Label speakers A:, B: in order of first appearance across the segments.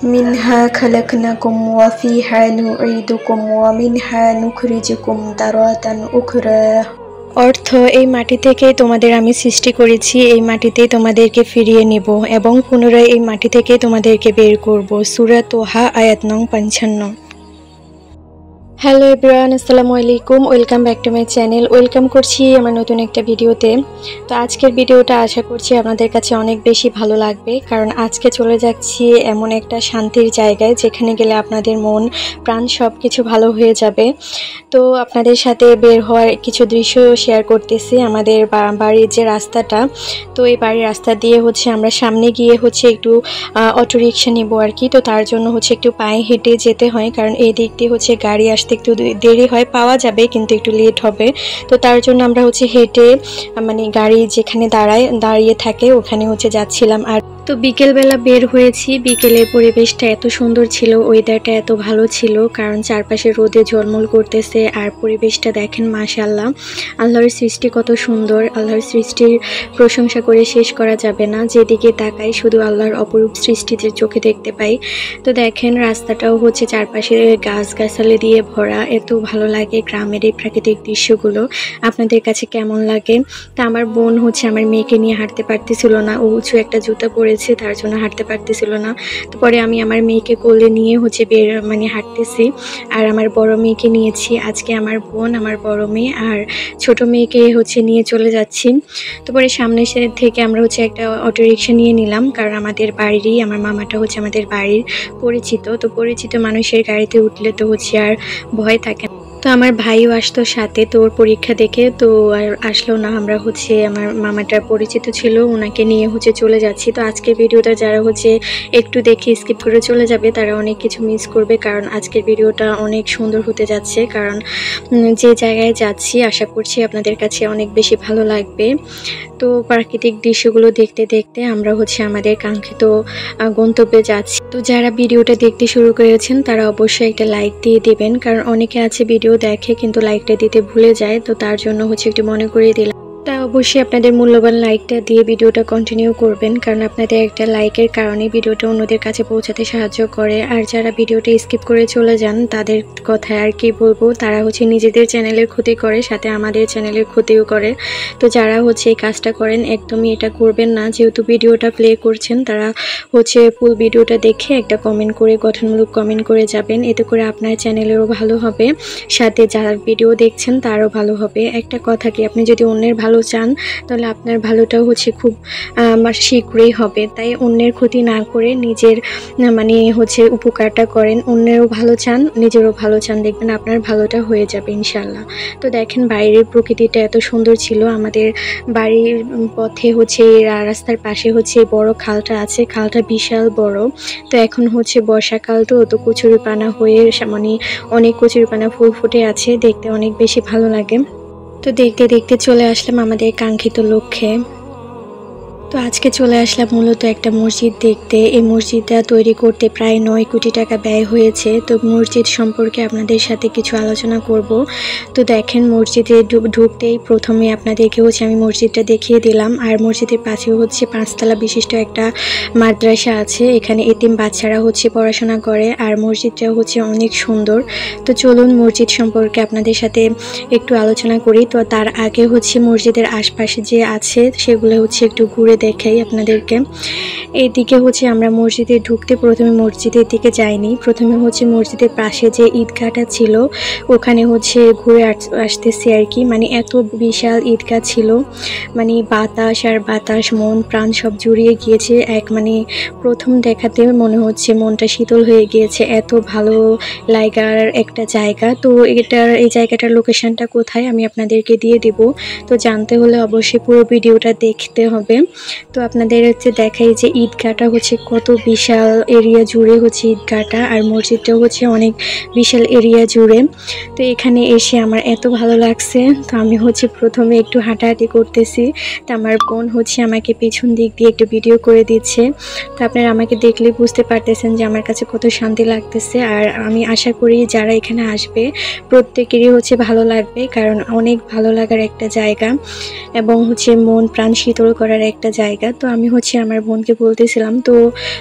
A: মিনহা খালাকনাকুম ওয়া ফিহা নুঈদুকুম ওয়া মিনহা নুখরিজুকুম তারাতান উখরা। অর্থ, এই মাটি থেকেই তোমাদের আমি সৃষ্টি করেছি, এই মাটিতেই তোমাদেরকে ফিরিয়ে নিব এবং পুনরায় এই মাটি থেকে তোমাদেরকে বের করব। সূরা তোহা আয়াত নং 55। হ্যালো এভরিওয়ান, আসসালামু আলাইকুম, welcome back to my channel. Welcome করছি আমার নতুন একটা ভিডিওতে। তো আজকের ভিডিওটা আশা করছি আপনাদের কাছে অনেক বেশি ভালো লাগবে, কারণ আজকে চলে যাচ্ছি এমন একটা শান্তির জায়গায় যেখানে গেলে আপনাদের মন প্রাণ সব কিছু ভালো হয়ে যাবে। তো আপনাদের সাথে বের হওয়ার কিছু দৃশ্য শেয়ার করতেছি। আমাদের বাড়ির যে রাস্তাটা, তো এই বাড়ির রাস্তা দিয়ে আমরা সামনে গিয়ে একটু অটোরিকশা নিব আর কি। তো তার জন্য একটু পায়ে হেঁটে যেতে হয়, কারণ এই দিক দিয়ে গাড়ি আসতে একটু দেরি হয়, পাওয়া যাবে কিন্তু একটু লেট হবে। তো তার জন্য আমরা হেঁটে গাড়ি যেখানে দাঁড়িয়ে থাকে ওখানে যাচ্ছিলাম। আর তো বিকেলবেলা বের হয়েছি, বিকেলের পরিবেশটা এত সুন্দর ছিল, ওয়েদারটা এত ভালো ছিল, কারণ চারপাশে রোদে ঝলমল করতেছে। আর পরিবেশটা দেখেন, মাশাআল্লাহ, আল্লাহর সৃষ্টি কত সুন্দর। আল্লাহর সৃষ্টির প্রশংসা করে শেষ করা যাবে না। যেদিকে তাকাই শুধু আল্লাহর অপরূপ সৃষ্টিতে চোখে দেখতে পাই। তো দেখেন রাস্তাটাও চারপাশে গাছগাছালি দিয়ে ভরা, এত ভালো লাগে গ্রামের এই প্রাকৃতিক দৃশ্যগুলো। আপনাদের কাছে কেমন লাগে? তা আমার বোন আমার মেয়েকে নিয়ে হাঁটতে পারতেছিল না, ও উঁচু একটা জুতা পরেছে, তার জন্য হাঁটতে পারতেছিল না। তো পরে আমি আমার মেয়েকে কোলে নিয়ে বের হাঁটতেছি। আর আমার বড় মেয়েকে নিয়েছি আজকে, আমার বোন, আমার বড় মেয়ে আর ছোট মেয়েকে নিয়ে চলে যাচ্ছি। তো পরে সামনে থেকে আমরা একটা অটোরিকশা নিয়ে নিলাম, কারণ আমাদের বাড়িরই, আমার মামাটা আমাদের বাড়ির পরিচিত। তো পরিচিত মানুষের গাড়িতে উঠলে তো আর ভয় থাকে। তো আমার ভাইও আসতো সাথে, তো ওর পরীক্ষা দেখে তো আর আসলো না। আমরা আমার মামাটার পরিচিত ছিল, ওনাকে নিয়ে চলে যাচ্ছি। তো আজকের ভিডিওটা যারা একটু দেখে স্কিপ করে চলে যাবে তারা অনেক কিছু মিস করবে, কারণ আজকের ভিডিওটা অনেক সুন্দর হতে যাচ্ছে। কারণ যে জায়গায় যাচ্ছি আশা করছি আপনাদের কাছে অনেক বেশি ভালো লাগবে। তো প্রাকৃতিক দৃশ্যগুলো দেখতে দেখতে আমরা আমাদের কাঙ্ক্ষিত গন্তব্যে যাচ্ছি। তো যারা ভিডিওটা দেখতে শুরু করেছেন তারা অবশ্যই একটা লাইক দিয়ে দেবেন, কারণ অনেকে আছে ভিডিও দেখে কিন্তু লাইকটা দিতে ভুলে যায়। তো তার জন্য একটু মনে করিয়ে দিলাম। তা অবশ্যই আপনাদের মূল্যবান লাইকটা দিয়ে ভিডিওটা কন্টিনিউ করবেন, কারণ আপনাদের একটা লাইকের কারণে ভিডিওটা অন্যদের কাছে পৌঁছাতে সাহায্য করে। আর যারা ভিডিওটা স্কিপ করে চলে যান তাদের কথায় আর কি বলবো, তারা নিজেদের চ্যানেলের ক্ষতি করে, সাথে আমাদের চ্যানেলের ক্ষতিও করে। তো যারা এই কাজটা করেন একদমই এটা করবেন না। যেহেতু ভিডিওটা প্লে করছেন তারা ফুল ভিডিওটা দেখে একটা কমেন্ট করে, গঠনমূলক কমেন্ট করে যাবেন, এতে করে আপনার চ্যানেলেরও ভালো হবে, সাথে যারা ভিডিও দেখছেন তারও ভালো হবে। একটা কথা কি, আপনি যদি অন্যের ভালো চান তাহলে আপনার ভালোটাও খুব শীঘ্রই হবে। তাই অন্যের ক্ষতি না করে নিজের উপকারটা করেন। অন্যেরও ভালো চান, নিজেরও ভালো চান, দেখবেন আপনার ভালোটা হয়ে যাবে ইনশাল্লাহ। তো দেখেন বাইরের প্রকৃতিটা এত সুন্দর ছিল। আমাদের বাড়ির পথে রাস্তার পাশে বড় খালটা আছে, খালটা বিশাল বড়। তো এখন বর্ষাকাল, তো কচুরিপানা হয়ে অনেক কচুরিপানা ফুল ফুটে আছে, দেখতে অনেক বেশি ভালো লাগে। তো দেখতে দেখতে চলে আসলাম আমাদের কাঙ্ক্ষিত লক্ষ্যে। তো আজকে চলে আসলাম মূলত একটা মসজিদ দেখতে। এই মসজিদটা তৈরি করতে প্রায় 9 কোটি টাকা ব্যয় হয়েছে। তো মসজিদ সম্পর্কে আপনাদের সাথে কিছু আলোচনা করব। তো দেখেন মসজিদে ঢুকতেই প্রথমে আপনাদেরকে আমি মসজিদটা দেখিয়ে দিলাম। আর মসজিদের পাশেও 5 তলা বিশিষ্ট একটা মাদ্রাসা আছে, এখানে এতিম বাচ্চারা পড়াশোনা করে। আর মসজিদটা অনেক সুন্দর। তো চলুন মসজিদ সম্পর্কে আপনাদের সাথে একটু আলোচনা করি। তো তার আগে মসজিদের আশপাশে যে আছে সেগুলো একটু ঘুরে দেখাই আপনাদেরকে। এইদিকে আমরা মসজিদে ঢুকতে প্রথমে মসজিদের দিকে যাইনি, প্রথমে মসজিদের পাশে যে ঈদগাহটা ছিল ওখানে ঘুরে আসতেছি আর কি। এত বিশাল ঈদগাহ ছিল, বাতাস আর বাতাস, মন প্রাণ সব জুড়িয়ে গিয়েছে। প্রথম দেখাতে মনে মনটা শীতল হয়ে গিয়েছে, এত ভালো লাগার একটা জায়গা। তো এই জায়গাটার লোকেশনটা কোথায় আমি আপনাদেরকে দিয়ে দিব, তো জানতে হলে অবশ্যই পুরো ভিডিওটা দেখতে হবে। তো আপনাদের দেখাই যে ঈদগাহটা কত বিশাল এরিয়া জুড়ে ঈদগাহটা, আর মসজিদটাও অনেক বিশাল এরিয়া জুড়ে। তো এখানে এসে আমার এত ভালো লাগছে। তো আমি প্রথমে একটু হাঁটাহাঁটি করতেছি, তো আমার বোন আমাকে পিছন দিক দিয়ে একটু ভিডিও করে দিচ্ছে। তো আপনারা আমাকে দেখলে বুঝতে পারতেছেন যে আমার কাছে কত শান্তি লাগতেছে। আর আমি আশা করি যারা এখানে আসবে প্রত্যেকেরই ভালো লাগবে, কারণ অনেক ভালো লাগার একটা জায়গা এবং মন প্রাণ শীতল করার একটা জায়গা। তো আমি হচ্ছে আমার বোনকে বলতেছিলাম, তো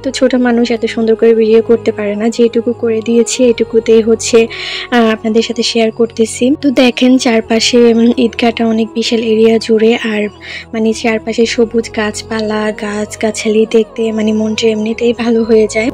A: তো ছোট মানুষ এত সুন্দর করে ভিডিও করতে পারে না, যেটুকু করে দিয়েছি এটুকুতেই হচ্ছে আপনাদের সাথে শেয়ার করতেছি। তো দেখেন চারপাশে ঈদগাহটা অনেক বিশাল এরিয়া জুড়ে, আর মানে চারপাশে সবুজ গাছপালা গাছগাছালি দেখতে মানে মনটা এমনিতেই ভালো হয়ে যায়।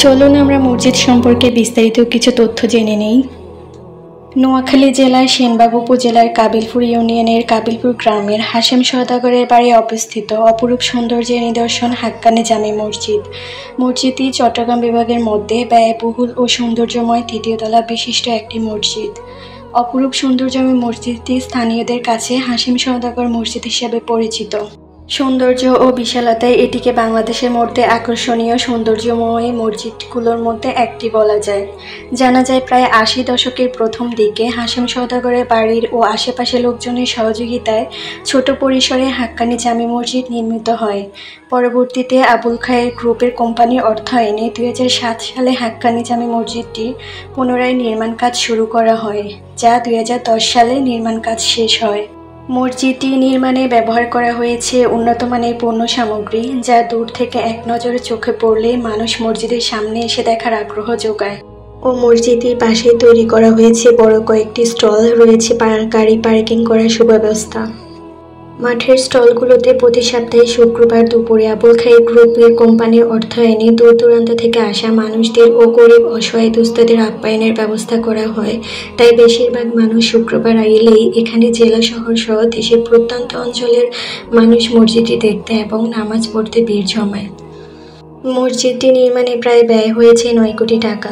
A: চলুন আমরা মসজিদ সম্পর্কে বিস্তারিত কিছু তথ্য জেনে নেই। নোয়াখালী জেলার সেনবাগ উপজেলার কাবিলপুর ইউনিয়নের কাবিলপুর গ্রামের হাশেম সওদাগরের বাড়ি অবস্থিত অপরূপ সৌন্দর্যের নিদর্শন হাক্কানি জামি মসজিদ। মসজিদটি চট্টগ্রাম বিভাগের মধ্যে ব্যয়বহুল ও সৌন্দর্যময় তৃতীয় তলা বিশিষ্ট একটি মসজিদ। অপরূপ সৌন্দর্যময় মসজিদটি স্থানীয়দের কাছে হাশেম সওদাগর মসজিদ হিসেবে পরিচিত। সৌন্দর্য ও বিশালতায় এটিকে বাংলাদেশের মধ্যে আকর্ষণীয় সৌন্দর্যময় মসজিদগুলোর মধ্যে একটি বলা যায়। জানা যায় প্রায় ৮০ দশকের প্রথম দিকে হাশেম সওদাগরের বাড়ির ও আশেপাশের লোকজনের সহযোগিতায় ছোট পরিসরে হাক্কানি জামি মসজিদ নির্মিত হয়। পরবর্তীতে আবুল খায়ের গ্রুপের কোম্পানির অর্থায়নে ২০০৭ সালে হাক্কানি জামি মসজিদটি পুনরায় নির্মাণ কাজ শুরু করা হয়, যা ২০১০ সালে নির্মাণ কাজ শেষ হয়। মসজিদটি নির্মাণে ব্যবহার করা হয়েছে উন্নত মানের পণ্য সামগ্রী, যা দূর থেকে এক নজরে চোখে পড়লে মানুষ মসজিদের সামনে এসে দেখার আগ্রহ যোগায়। ও মসজিদের পাশে তৈরি করা হয়েছে বড় কয়েকটি স্টল, রয়েছে গাড়ি পার্কিং করার সুব্যবস্থা। মাঠের স্টলগুলোতে প্রতি সপ্তাহে শুক্রবার দুপুরে আবুল খায়ের গ্রুপের কোম্পানির অর্থায়নে দূর দূরান্ত থেকে আসা মানুষদের ও গরিব অসহায় দুস্থদের আপ্যায়নের ব্যবস্থা করা হয়। তাই বেশিরভাগ মানুষ শুক্রবার এলেই এখানে জেলা শহর সহ দেশের প্রত্যন্ত অঞ্চলের মানুষ মসজিদটি দেখতে এবং নামাজ পড়তে ভিড় জমায়। মসজিদটি নির্মাণে প্রায় ব্যয় হয়েছে ৯ কোটি টাকা।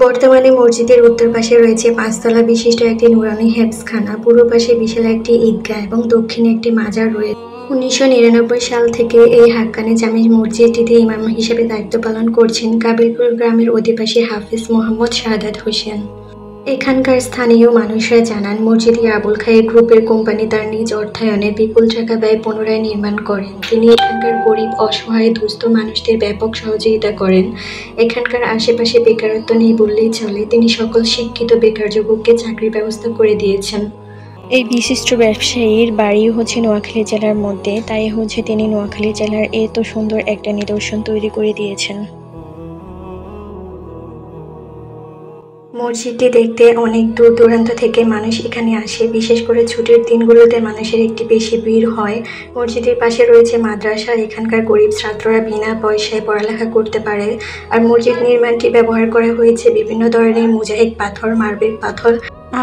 A: বর্তমানে মসজিদের উত্তর পাশে রয়েছে ৫ তলা বিশিষ্ট একটি নুরানি হেফজখানা, পূর্ব পাশে বিশাল একটি ঈদগাহ এবং দক্ষিণে একটি মাজার রয়েছে। ১৯৯৯ সাল থেকে এই হাক্কানি জামি মসজিদটিতে ইমাম হিসেবে দায়িত্ব পালন করছেন কাবিলপুর গ্রামের অধিবাসী হাফেজ মোহাম্মদ শাহাদাত হোসেন। এখানকার স্থানীয় মানুষরা জানান, মসজিদটি আবুল খায়ের গ্রুপের কোম্পানি তার নিজ অর্থায়নে বিপুল টাকা ব্যয় পুনরায় নির্মাণ করেন। তিনি এখানকার গরিব অসহায় দুস্থ মানুষদের ব্যাপক সহযোগিতা করেন। এখানকার আশেপাশে বেকারত্ব নেই বললেই চলে। তিনি সকল শিক্ষিত বেকার যুবককে চাকরির ব্যবস্থা করে দিয়েছেন। এই বিশিষ্ট ব্যবসায়ীর বাড়ি হচ্ছে নোয়াখালী জেলার মধ্যে, তাই হচ্ছে তিনি নোয়াখালী জেলার এত সুন্দর একটা নিদর্শন তৈরি করে দিয়েছেন। মসজিদটি দেখতে অনেক দূর দূরান্ত থেকে মানুষ এখানে আসে। বিশেষ করে ছুটির দিনগুলোতে মানুষের একটি বেশি ভিড় হয়। মসজিদের পাশে রয়েছে মাদ্রাসা, এখানকার গরিব ছাত্ররা বিনা পয়সায় পড়ালেখা করতে পারে। আর মসজিদ নির্মাণটি ব্যবহার করা হয়েছে বিভিন্ন ধরনের মোজাহিক পাথর, মার্বেল পাথর।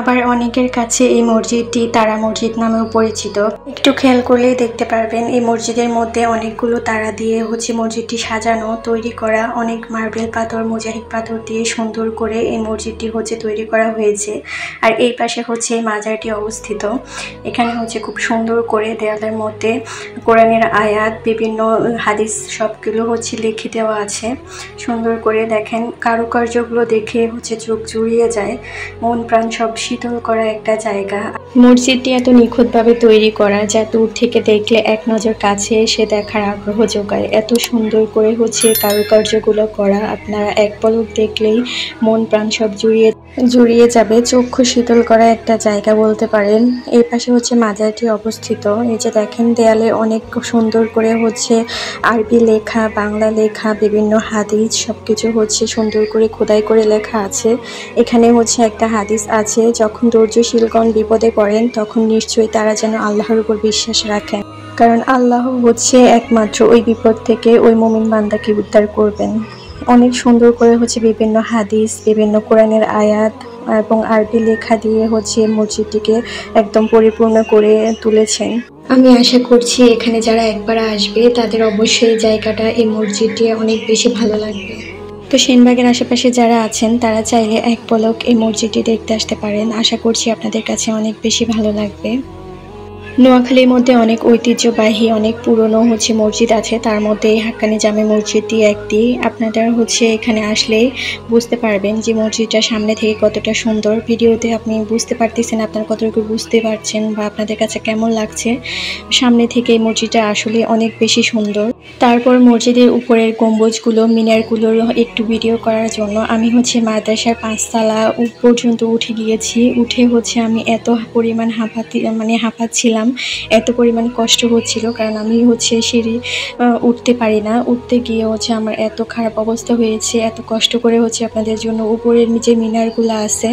A: আবার অনেকের কাছে এই মসজিদটি তারা মসজিদ নামেও পরিচিত। একটু খেয়াল করলেই দেখতে পারবেন এই মসজিদের মধ্যে অনেকগুলো তারা দিয়ে হচ্ছে মসজিদটি সাজানো, তৈরি করা। অনেক মার্বেল পাথর, মোজাহিক পাথর দিয়ে সুন্দর করে এই মসজিদটি হচ্ছে তৈরি করা হয়েছে। আর এই পাশে হচ্ছে এই মাজারটি অবস্থিত। এখানে হচ্ছে খুব সুন্দর করে দেয়ালের মধ্যে কোরআনের আয়াত, বিভিন্ন হাদিস সবগুলো হচ্ছে লিখে দেওয়া আছে। সুন্দর করে দেখেন, কারুকার্যগুলো দেখে হচ্ছে চোখ জুড়িয়ে যায়, মন প্রাণ সব শীতল করা একটা জায়গা। মসজিদটি এত নিখুঁতভাবে তৈরি করা, যা দূর থেকে দেখলে এক নজর কাছে এসে দেখার আগ্রহ যোগায়। এত সুন্দর করে হচ্ছে কারুকার্যগুলো করা, আপনারা এক পলক দেখলেই মন প্রাণ সব জুড়িয়ে যাবে। চক্ষু শীতল করা একটা জায়গা বলতে পারেন। এই পাশে হচ্ছে মাজারটি অবস্থিত। এই যে দেখেন, দেয়ালে অনেক সুন্দর করে হচ্ছে আরবি লেখা, বাংলা লেখা, বিভিন্ন হাদিস সবকিছু হচ্ছে সুন্দর করে খোদাই করে লেখা আছে। এখানে হচ্ছে একটা হাদিস আছে, যখন ধৈর্যশীলগণ বিপদে পড়েন তখন নিশ্চয়ই তারা যেন আল্লাহর উপর বিশ্বাস রাখেন, কারণ আল্লাহ হচ্ছে একমাত্র ওই বিপদ থেকে ওই মুমিন বান্দাকে উদ্ধার করবেন। অনেক সুন্দর করে হচ্ছে বিভিন্ন হাদিস, বিভিন্ন কোরআনের আয়াত এবং আরবি লেখা দিয়ে হচ্ছে মসজিদটিকে একদম পরিপূর্ণ করে তুলেছেন। আমি আশা করছি এখানে যারা একবার আসবে তাদের অবশ্যই জায়গাটা, এই মসজিদটি অনেক বেশি ভালো লাগবে। তো সেনবাগের আশেপাশে যারা আছেন তারা চাইলে এক পলক এই মসজিদটি দেখতে আসতে পারেন। আশা করছি আপনাদের কাছে অনেক বেশি ভালো লাগবে। নোয়াখালীর মধ্যে অনেক ঐতিহ্যবাহী, অনেক পুরনো হচ্ছে মসজিদ আছে, তার মধ্যে এই হাক্কানি জামে মসজিদটি একটি। আপনারা হচ্ছে এখানে আসলে বুঝতে পারবেন যে মসজিদটা সামনে থেকে কতটা সুন্দর। ভিডিওতে আপনি বুঝতে পারতেছেন, আপনারা কতটুকু বুঝতে পারছেন বা আপনাদের কাছে কেমন লাগছে। সামনে থেকে এই মসজিদটা আসলে অনেক বেশি সুন্দর। তারপর মসজিদের উপরের গম্বুজগুলো, মিনারগুলোর একটু ভিডিও করার জন্য আমি হচ্ছে মাদ্রাসার 5 তলা পর্যন্ত উঠে গিয়েছি। উঠে হচ্ছে আমি এত পরিমাণ হাঁপাচ্ছিলাম, এত পরিমাণ কষ্ট হচ্ছিল, কারণ আমি হচ্ছে সিঁড়ি উঠতে পারি না। উঠতে গিয়ে হচ্ছে আমার এত খারাপ অবস্থা হয়েছে। এত কষ্ট করে হচ্ছে আপনাদের জন্য উপরের যে মিনারগুলো আছে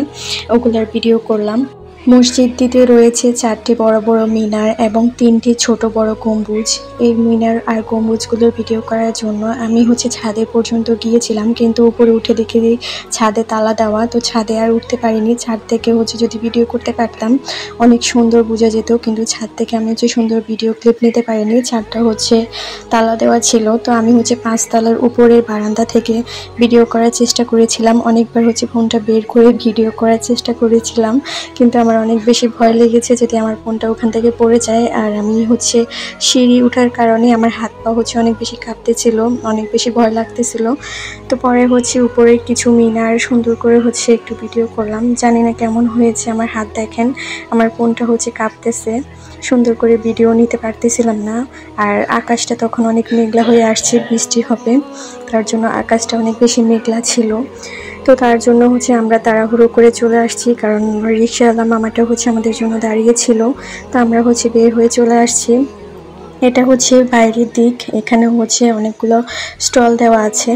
A: ওগুলোর ভিডিও করলাম। মসজিদটিতে রয়েছে 4টি বড় বড় মিনার এবং 3টি ছোট বড় গম্বুজ। এই মিনার আর গম্বুজগুলোর ভিডিও করার জন্য আমি হচ্ছে ছাদে পর্যন্ত গিয়েছিলাম, কিন্তু উপরে উঠে দেখে ছাদে তালা দেওয়া, তো ছাদে আর উঠতে পারিনি। ছাদ থেকে হচ্ছে যদি ভিডিও করতে পারতাম অনেক সুন্দর বোঝা যেত, কিন্তু ছাদ থেকে আমি হচ্ছে সুন্দর ভিডিও ক্লিপ নিতে পারিনি। ছাদটা হচ্ছে তালা দেওয়া ছিল। তো আমি হচ্ছে 5 তলার উপরের বারান্দা থেকে ভিডিও করার চেষ্টা করেছিলাম। অনেকবার হচ্ছে ফোনটা বের করে ভিডিও করার চেষ্টা করেছিলাম, কিন্তু আমার অনেক বেশি ভয় লেগেছে যদি আমার ফোনটা ওখান থেকে পড়ে যায়। আর আমি হচ্ছে সিঁড়ি ওঠার কারণে আমার হাত পা হচ্ছে অনেক বেশি কাঁপতেছিল, অনেক বেশি ভয় লাগতেছিল। তো পরে হচ্ছে উপরে কিছু মিনার সুন্দর করে হচ্ছে একটু ভিডিও করলাম। জানি না কেমন হয়েছে আমার হাত, দেখেন আমার ফোনটা হচ্ছে কাঁপতেছে, সুন্দর করে ভিডিও নিতে পারতেছিলাম না। আর আকাশটা তখন অনেক মেঘলা হয়ে আসছে, বৃষ্টি হবে, তার জন্য আকাশটা অনেক বেশি মেঘলা ছিল। তো তার জন্য হচ্ছে আমরা তাড়াহুড়ো করে চলে আসছি, কারণ রিক্সাওয়ালা মামাটা হচ্ছে আমাদের জন্য দাঁড়িয়েছিল। তো আমরা হচ্ছে বের হয়ে চলে আসছি। এটা হচ্ছে বাইরের দিক, এখানে হচ্ছে অনেকগুলো স্টল দেওয়া আছে।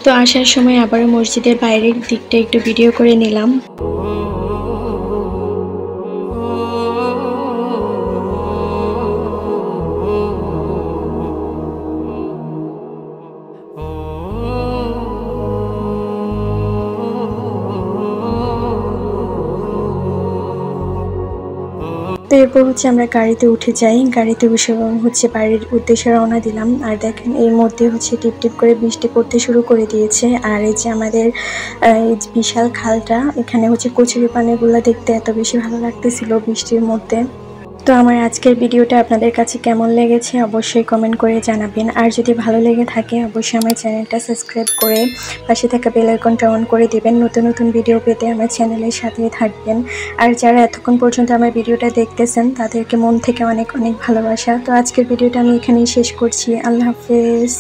A: তো আসার সময় আবার মসজিদের বাইরের দিকটা একটু ভিডিও করে নিলাম। তো এরপর হচ্ছে আমরা গাড়িতে উঠে যাই। গাড়িতে বসে হচ্ছে বাড়ির উদ্দেশ্যে রওনা দিলাম। আর দেখেন এর মধ্যে হচ্ছে টিপ টিপ করে বৃষ্টি পড়তে শুরু করে দিয়েছে। আর এই যে আমাদের এই বিশাল খালটা, এখানে হচ্ছে কচুরি পানাগুলো দেখতে এত বেশি ভালো লাগতেছিল বৃষ্টির মধ্যে। তো আমার আজকের ভিডিওটা আপনাদের কাছে কেমন লেগেছে অবশ্যই কমেন্ট করে জানাবেন। আর যদি ভালো লেগে থাকে অবশ্যই আমার চ্যানেলটা সাবস্ক্রাইব করে পাশে থাকা বেল আইকনটা অন করে দিবেন। নতুন নতুন ভিডিও পেতে আমার চ্যানেলের সাথেই থাকবেন। আর যারা এতক্ষণ পর্যন্ত আমার ভিডিওটা দেখতেছেন তাদেরকে মন থেকে অনেক অনেক ভালোবাসা। তো আজকের ভিডিওটা আমি এখানেই শেষ করছি। আল্লাহ হাফেজ।